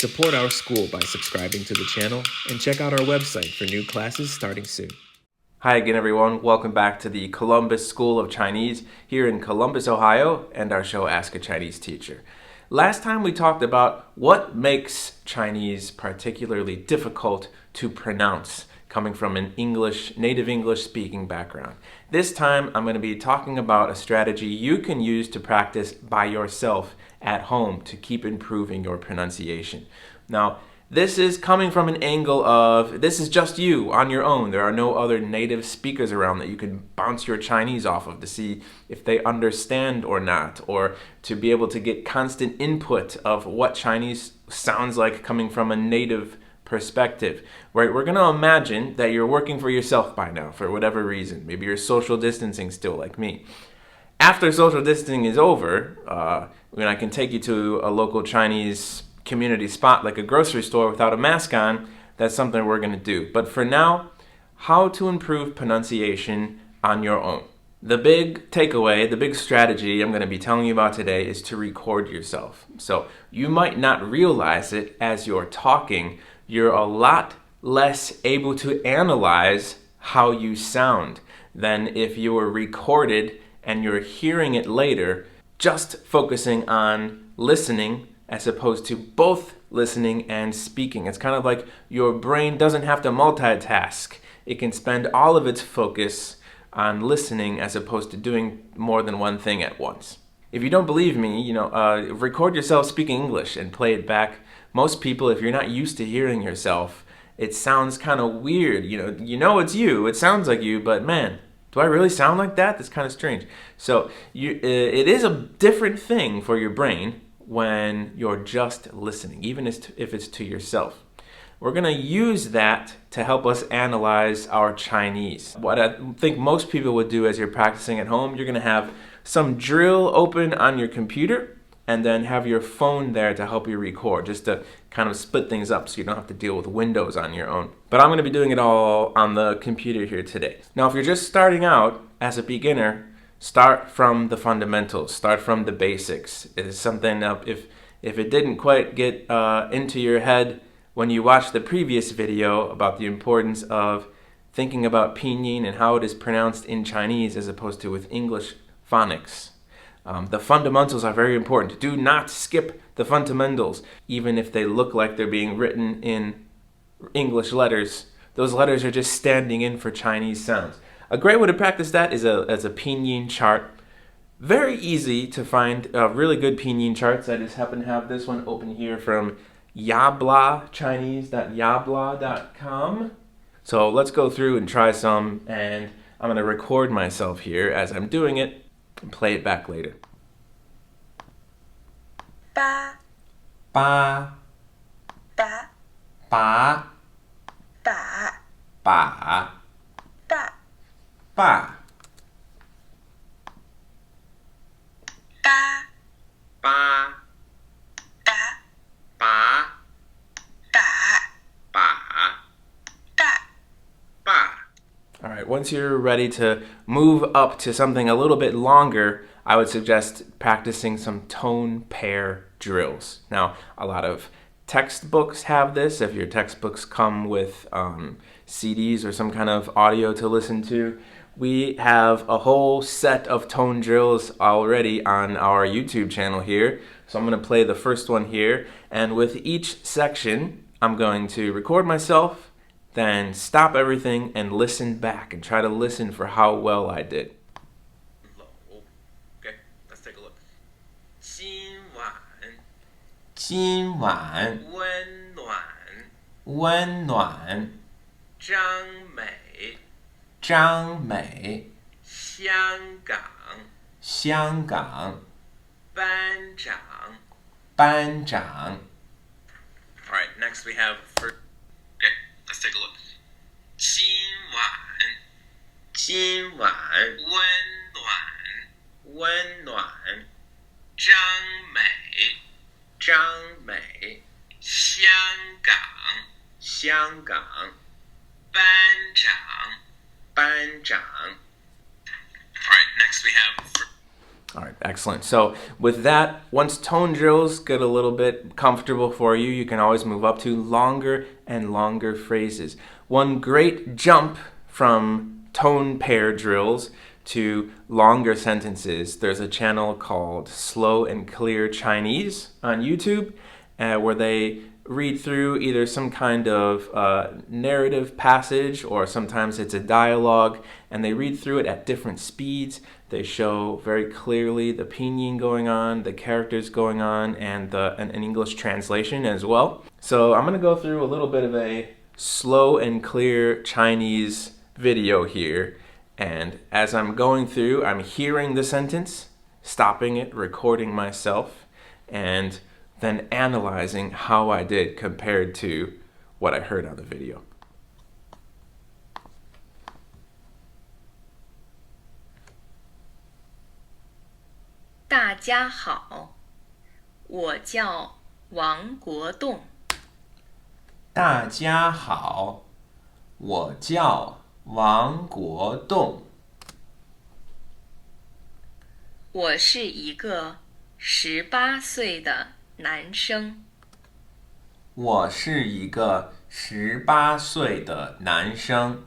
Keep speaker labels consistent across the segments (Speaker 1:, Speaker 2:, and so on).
Speaker 1: Support our school by subscribing to the channel and check out our website for new classes starting soon. Hi again, everyone. Welcome back to the Columbus School of Chinese here in Columbus, Ohio, and our show Ask a Chinese Teacher. Last time we talked about what makes Chinese particularly difficult to pronounce, coming from an native English speaking background. This time I'm going to be talking about a strategy you can use to practice by yourself at home to keep improving your pronunciation. Now, this is coming from an angle of this is just you on your own. There are no other native speakers around that you can bounce your Chinese off of to see if they understand or not, or to be able to get constant input of what Chinese sounds like coming from a native perspective. Right? We're going to imagine that you're working for yourself by now for whatever reason. Maybe you're social distancing still like me. After social distancing is over, when I can take you to a local Chinese community spot like a grocery store without a mask on, that's something we're going to do. But for now, how to improve pronunciation on your own. The big takeaway, the big strategy I'm going to be telling you about today is to record yourself. So you might not realize it as you're talking. You're a lot less able to analyze how you sound than if you were recorded and you're hearing it later, just focusing on listening as opposed to both listening and speaking. It's kind of like your brain doesn't have to multitask. It can spend all of its focus on listening as opposed to doing more than one thing at once. If you don't believe me, record yourself speaking English and play it back. Most people, if you're not used to hearing yourself, it sounds kind of weird. You know it's you. It sounds like you, but man, do I really sound like that? That's kind of strange. So it is a different thing for your brain when you're just listening, even if it's to yourself. We're going to use that to help us analyze our Chinese. What I think most people would do as you're practicing at home, you're going to have some drill open on your computer and then have your phone there to help you record, just to kind of split things up so you don't have to deal with Windows on your own. But I'm going to be doing it all on the computer here today. Now, if you're just starting out as a beginner, start from the fundamentals, start from the basics. It is something if it didn't quite get into your head when you watched the previous video about the importance of thinking about Pinyin and how it is pronounced in Chinese as opposed to with English phonics. The fundamentals are very important. Do not skip the fundamentals, even if they look like they're being written in English letters. Those letters are just standing in for Chinese sounds. A great way to practice that is as a pinyin chart. Very easy to find really good pinyin charts. I just happen to have this one open here from Chinese.yabla.com. So let's go through and try some, and I'm going to record myself here as I'm doing it and play it back later.
Speaker 2: Ba,
Speaker 1: Ba,
Speaker 2: ba,
Speaker 1: ba,
Speaker 2: ba,
Speaker 1: ba,
Speaker 2: ba,
Speaker 1: ba,
Speaker 2: ba,
Speaker 1: ba,
Speaker 2: ba,
Speaker 1: ba,
Speaker 2: ba,
Speaker 1: ba,
Speaker 2: ba.
Speaker 1: ba. All right, once you're ready to move up to something a little bit longer, I would suggest practicing some tone pair drills. Now, a lot of textbooks have this. If your textbooks come with CDs or some kind of audio to listen to, we have a whole set of tone drills already on our YouTube channel here. So I'm going to play the first one here, and with each section, I'm going to record myself, then stop everything and listen back and try to listen for how well I did. Okay, let's take a look. 今晚
Speaker 2: 温暖
Speaker 1: 温暖
Speaker 2: 张美
Speaker 1: 张美
Speaker 2: 香港
Speaker 1: 香港
Speaker 2: 班长。
Speaker 1: 班长
Speaker 2: All right, next we have first. Okay, let's take a look. 今晚温暖张美香港班长。All right, next we have
Speaker 1: All right, excellent. So with that, once tone drills get a little bit comfortable for you, you can always move up to longer and longer phrases. One great jump from tone pair drills to longer sentences, there's a channel called Slow and Clear Chinese on YouTube where they read through either some kind of narrative passage or sometimes it's a dialogue, and they read through it at different speeds. They show very clearly the pinyin going on, the characters going on, and an English translation as well. So I'm going to go through a little bit of a slow and clear Chinese video here, and as I'm going through, I'm hearing the sentence, stopping it, recording myself, and then analyzing how I did compared to what I heard on the video.
Speaker 3: 大家好，我叫王国栋。
Speaker 1: 大家好，我叫王国栋。
Speaker 3: 我是一个18岁的男生。
Speaker 1: 我是一个18岁的男生。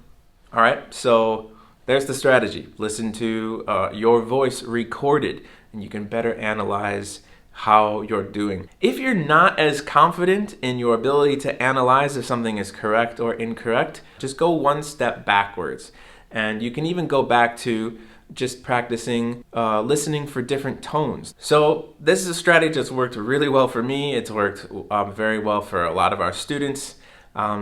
Speaker 1: All right, so there's the strategy. Listen to your voice recorded, and you can better analyze how you're doing. If you're not as confident in your ability to analyze if something is correct or incorrect, just go one step backwards. And you can even go back to just practicing listening for different tones. So this is a strategy that's worked really well for me. It's worked very well for a lot of our students.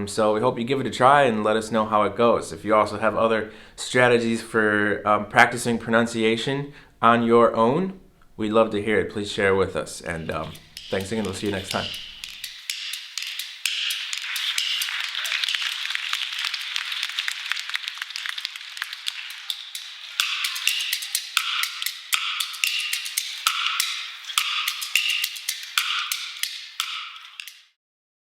Speaker 1: So we hope you give it a try and let us know how it goes. If you also have other strategies for practicing pronunciation on your own, we'd love to hear it. Please share with us. And thanks again. We'll see you next time.